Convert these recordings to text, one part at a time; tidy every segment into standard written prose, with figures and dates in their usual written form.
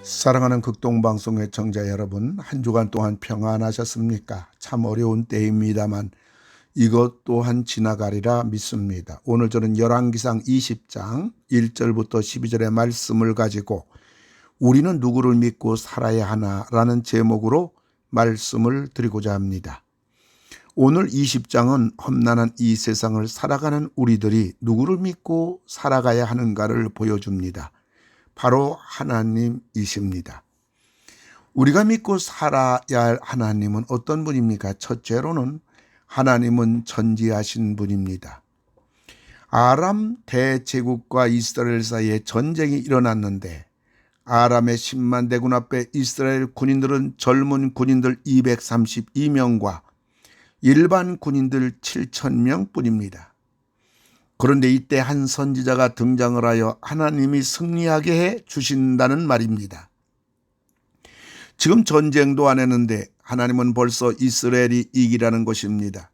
사랑하는 극동방송 애청자 여러분, 한 주간 동안 평안하셨습니까? 참 어려운 때입니다만 이것 또한 지나가리라 믿습니다. 오늘 저는 열왕기상 20장 1절부터 12절의 말씀을 가지고 우리는 누구를 믿고 살아야 하나라는 제목으로 말씀을 드리고자 합니다. 오늘 20장은 험난한 이 세상을 살아가는 우리들이 누구를 믿고 살아가야 하는가를 보여줍니다. 바로 하나님이십니다. 우리가 믿고 살아야 할 하나님은 어떤 분입니까? 첫째로는 하나님은 전지하신 분입니다. 아람 대제국과 이스라엘 사이에 전쟁이 일어났는데 아람의 10만 대군 앞에 이스라엘 군인들은 젊은 군인들 232명과 일반 군인들 7,000명 뿐입니다. 그런데 이때 한 선지자가 등장을 하여 하나님이 승리하게 해 주신다는 말입니다. 지금 전쟁도 안 했는데 하나님은 벌써 이스라엘이 이기라는 것입니다.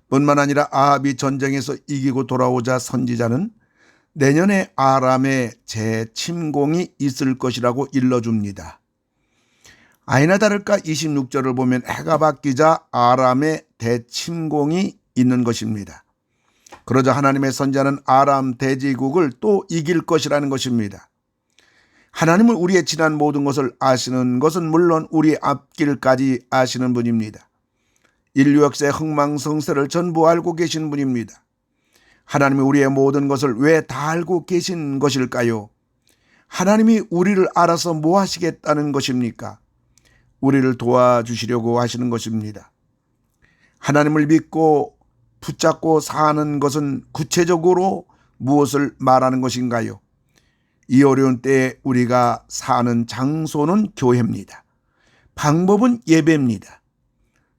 뿐만 아니라 아합이 전쟁에서 이기고 돌아오자 선지자는 내년에 아람의 재침공이 있을 것이라고 일러줍니다. 아니나 다를까 26절을 보면 해가 바뀌자 아람의 대침공이 있는 것입니다. 그러자 하나님의 선지자는 아람 대제국을 또 이길 것이라는 것입니다. 하나님은 우리의 지난 모든 것을 아시는 것은 물론 우리의 앞길까지 아시는 분입니다. 인류 역사의 흥망성쇠를 전부 알고 계신 분입니다. 하나님이 우리의 모든 것을 왜 다 알고 계신 것일까요? 하나님이 우리를 알아서 뭐 하시겠다는 것입니까? 우리를 도와주시려고 하시는 것입니다. 하나님을 믿고 붙잡고 사는 것은 구체적으로 무엇을 말하는 것인가요? 이 어려운 때에 우리가 사는 장소는 교회입니다. 방법은 예배입니다.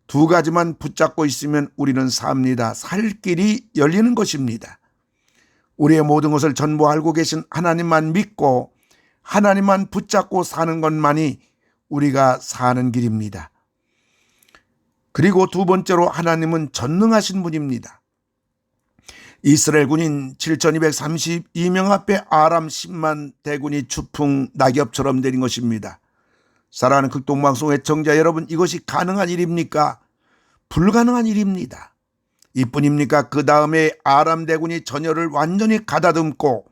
두 가지만 붙잡고 있으면 우리는 삽니다. 살 길이 열리는 것입니다. 우리의 모든 것을 전부 알고 계신 하나님만 믿고 하나님만 붙잡고 사는 것만이 우리가 사는 길입니다. 그리고 두 번째로 하나님은 전능하신 분입니다. 이스라엘 군인 7,232명 앞에 아람 10만 대군이 추풍 낙엽처럼 내린 것입니다. 사랑하는 극동방송 애청자 여러분, 이것이 가능한 일입니까? 불가능한 일입니다. 이뿐입니까? 그 다음에 아람 대군이 전열을 완전히 가다듬고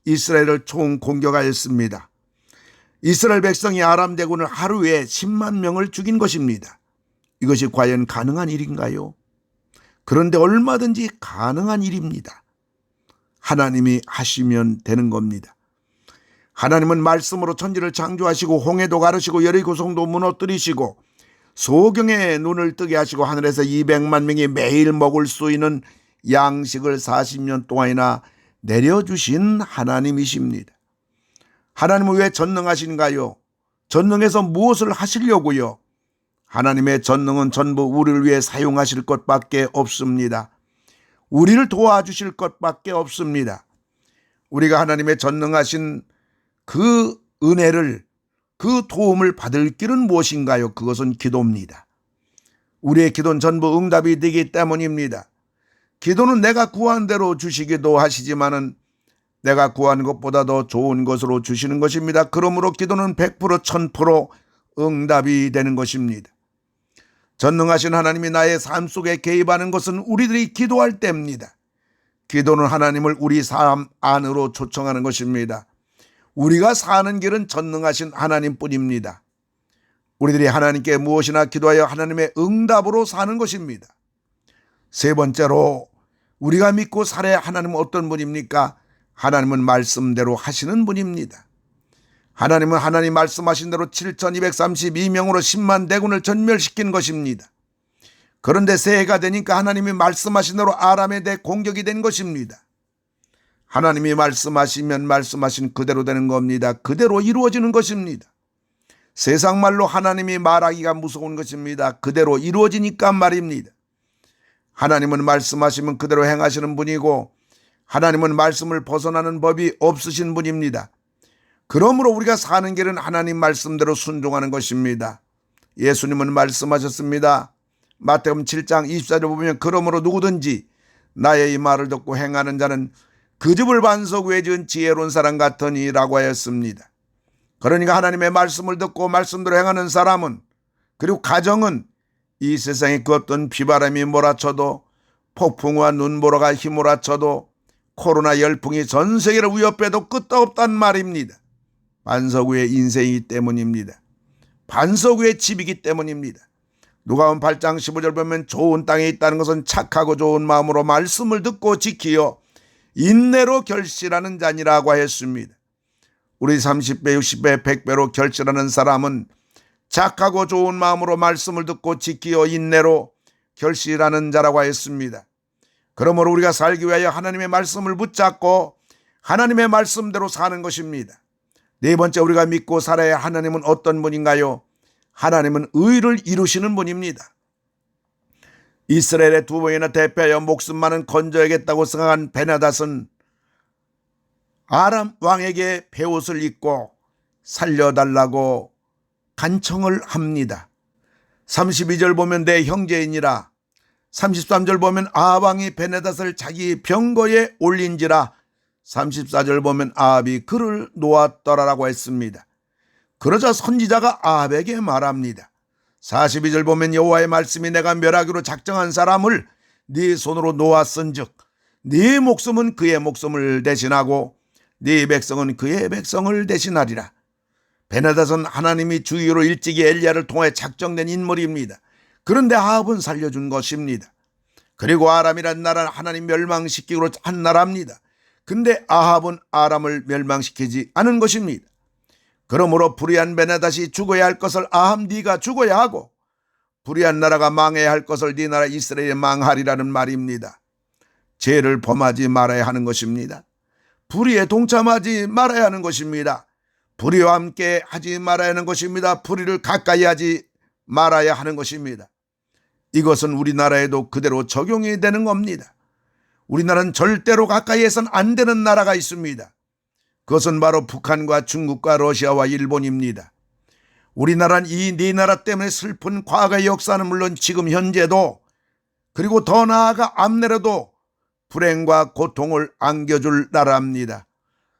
이스라엘을 총공격하였습니다. 이스라엘 백성이 아람 대군을 하루에 10만 명을 죽인 것입니다. 이것이 과연 가능한 일인가요? 그런데 얼마든지 가능한 일입니다. 하나님이 하시면 되는 겁니다. 하나님은 말씀으로 천지를 창조하시고 홍해도 가르시고 여리고성도 무너뜨리시고 소경의 눈을 뜨게 하시고 하늘에서 200만 명이 매일 먹을 수 있는 양식을 40년 동안이나 내려주신 하나님이십니다. 하나님은 왜 전능하신가요? 전능해서 무엇을 하시려고요? 하나님의 전능은 전부 우리를 위해 사용하실 것밖에 없습니다. 우리를 도와주실 것밖에 없습니다. 우리가 하나님의 전능하신 그 은혜를, 그 도움을 받을 길은 무엇인가요? 그것은 기도입니다. 우리의 기도는 전부 응답이 되기 때문입니다. 기도는 내가 구한 대로 주시기도 하시지만은 내가 구한 것보다 더 좋은 것으로 주시는 것입니다. 그러므로 기도는 100% 1000% 응답이 되는 것입니다. 전능하신 하나님이 나의 삶 속에 개입하는 것은 우리들이 기도할 때입니다. 기도는 하나님을 우리 삶 안으로 초청하는 것입니다. 우리가 사는 길은 전능하신 하나님뿐입니다. 우리들이 하나님께 무엇이나 기도하여 하나님의 응답으로 사는 것입니다. 세 번째로 우리가 믿고 살아야 하나님은 어떤 분입니까? 하나님은 말씀대로 하시는 분입니다. 하나님은 하나님 말씀하신 대로 7,232명으로 10만 대군을 전멸시킨 것입니다. 그런데 새해가 되니까 하나님이 말씀하신 대로 아람에 대해 공격이 된 것입니다. 하나님이 말씀하시면 말씀하신 그대로 되는 겁니다. 그대로 이루어지는 것입니다. 세상 말로 하나님이 말하기가 무서운 것입니다. 그대로 이루어지니까 말입니다. 하나님은 말씀하시면 그대로 행하시는 분이고 하나님은 말씀을 벗어나는 법이 없으신 분입니다. 그러므로 우리가 사는 길은 하나님 말씀대로 순종하는 것입니다. 예수님은 말씀하셨습니다. 마태복음 7장 24절에 보면 그러므로 누구든지 나의 이 말을 듣고 행하는 자는 그 집을 반석 위에 지은 지혜로운 사람 같으니라고 하였습니다. 그러니까 하나님의 말씀을 듣고 말씀대로 행하는 사람은, 그리고 가정은 이 세상에 그 어떤 비바람이 몰아쳐도, 폭풍과 눈보라가 휘몰아쳐도, 코로나 열풍이 전 세계를 위협해도 끄떡없단 말입니다. 반석 위의 인생이기 때문입니다. 반석 위의 집이기 때문입니다. 누가복음 8장 15절 보면 좋은 땅에 있다는 것은 착하고 좋은 마음으로 말씀을 듣고 지키어 인내로 결실하는 자니라고 하였습니다. 우리 30배, 60배, 100배로 결실하는 사람은 착하고 좋은 마음으로 말씀을 듣고 지키어 인내로 결실하는 자라고 하였습니다. 그러므로 우리가 살기 위하여 하나님의 말씀을 붙잡고 하나님의 말씀대로 사는 것입니다. 네 번째, 우리가 믿고 살아야 할 하나님은 어떤 분인가요? 하나님은 의를 이루시는 분입니다. 이스라엘의 두 번이나 대표하여 목숨만은 건져야겠다고 생각한 베나닷은 아람 왕에게 베옷을 입고 살려달라고 간청을 합니다. 32절 보면 내 형제이니라, 33절 보면 아합왕이 베나닷을 자기 병거에 올린지라, 34절 보면 아합이 그를 놓았더라라고 했습니다. 그러자 선지자가 아합에게 말합니다. 42절 보면 여호와의 말씀이 내가 멸하기로 작정한 사람을 네 손으로 놓았은즉 네 목숨은 그의 목숨을 대신하고 네 백성은 그의 백성을 대신하리라. 베나닷은 하나님이 주의로 일찍이 엘리야를 통해 작정된 인물입니다. 그런데 아합은 살려준 것입니다. 그리고 아람이란 나라는 하나님 멸망시키기로 한 나라입니다. 근데 아합은 아람을 멸망시키지 않은 것입니다. 그러므로 불의한 베나닷이 죽어야 할 것을 아합 네가 죽어야 하고, 불의한 나라가 망해야 할 것을 네 나라 이스라엘이 망하리라는 말입니다. 죄를 범하지 말아야 하는 것입니다. 불의에 동참하지 말아야 하는 것입니다. 불의와 함께 하지 말아야 하는 것입니다. 불의를 가까이 하지 말아야 하는 것입니다. 이것은 우리나라에도 그대로 적용이 되는 겁니다. 우리나라는 절대로 가까이 해서는 안 되는 나라가 있습니다. 그것은 바로 북한과 중국과 러시아와 일본입니다. 우리나라는 이 네 나라 때문에 슬픈 과거의 역사는 물론 지금 현재도, 그리고 더 나아가 앞내려도 불행과 고통을 안겨줄 나라입니다.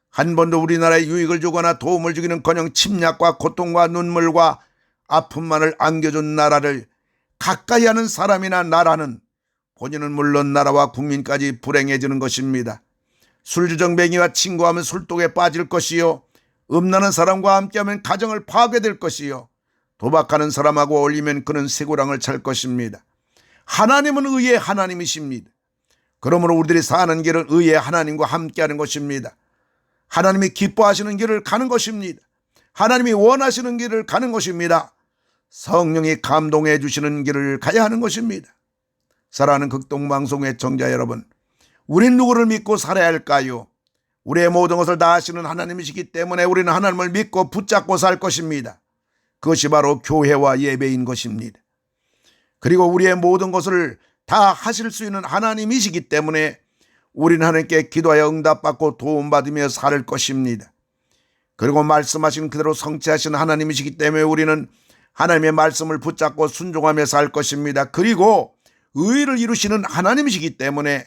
한 번도 우리나라에 유익을 주거나 도움을 주기는커녕 침략과 고통과 눈물과 아픔만을 안겨준 나라를 가까이 하는 사람이나 나라는 본인은 물론 나라와 국민까지 불행해지는 것입니다. 술주정뱅이와 친구하면 술독에 빠질 것이요, 음란한 사람과 함께하면 가정을 파괴될 것이요, 도박하는 사람하고 어울리면 그는 쇠고랑을 찰 것입니다. 하나님은 의의 하나님이십니다. 그러므로 우리들이 사는 길은 의의 하나님과 함께하는 것입니다. 하나님이 기뻐하시는 길을 가는 것입니다. 하나님이 원하시는 길을 가는 것입니다. 성령이 감동해 주시는 길을 가야 하는 것입니다. 사랑하는 극동방송 애청자 여러분, 우린 누구를 믿고 살아야 할까요? 우리의 모든 것을 다 하시는 하나님이시기 때문에 우리는 하나님을 믿고 붙잡고 살 것입니다. 그것이 바로 교회와 예배인 것입니다. 그리고 우리의 모든 것을 다 하실 수 있는 하나님이시기 때문에 우리는 하나님께 기도하여 응답받고 도움받으며 살 것입니다. 그리고 말씀하신 그대로 성취하신 하나님이시기 때문에 우리는 하나님의 말씀을 붙잡고 순종하며 살 것입니다. 그리고 의를 이루시는 하나님이시기 때문에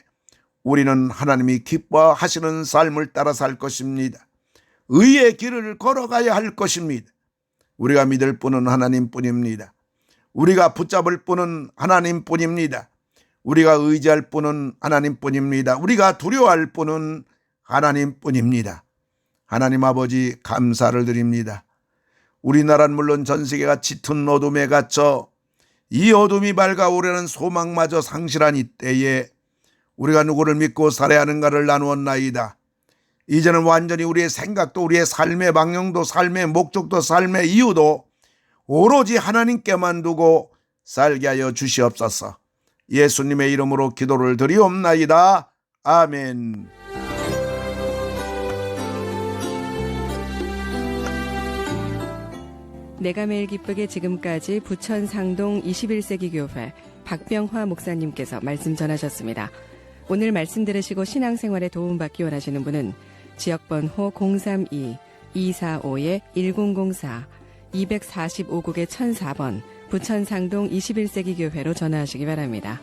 우리는 하나님이 기뻐하시는 삶을 따라 살 것입니다. 의의 길을 걸어가야 할 것입니다. 우리가 믿을 분은 하나님뿐입니다. 우리가 붙잡을 분은 하나님뿐입니다. 우리가 의지할 분은 하나님뿐입니다. 우리가 두려워할 분은 하나님뿐입니다. 하나님 아버지, 감사를 드립니다. 우리나라는 물론 전 세계가 짙은 어둠에 갇혀 이 어둠이 밝아오려는 소망마저 상실한 이때에 우리가 누구를 믿고 살아야 하는가를 나누었나이다. 이제는 완전히 우리의 생각도, 우리의 삶의 방향도, 삶의 목적도, 삶의 이유도 오로지 하나님께만 두고 살게 하여 주시옵소서. 예수님의 이름으로 기도를 드리옵나이다. 아멘. 내가 매일 기쁘게 지금까지 부천 상동 21세기 교회 박병화 목사님께서 말씀 전하셨습니다. 오늘 말씀 들으시고 신앙생활에 도움받기 원하시는 분은 지역번호 032-245-1004 245국의 1004번 부천 상동 21세기 교회로 전화하시기 바랍니다.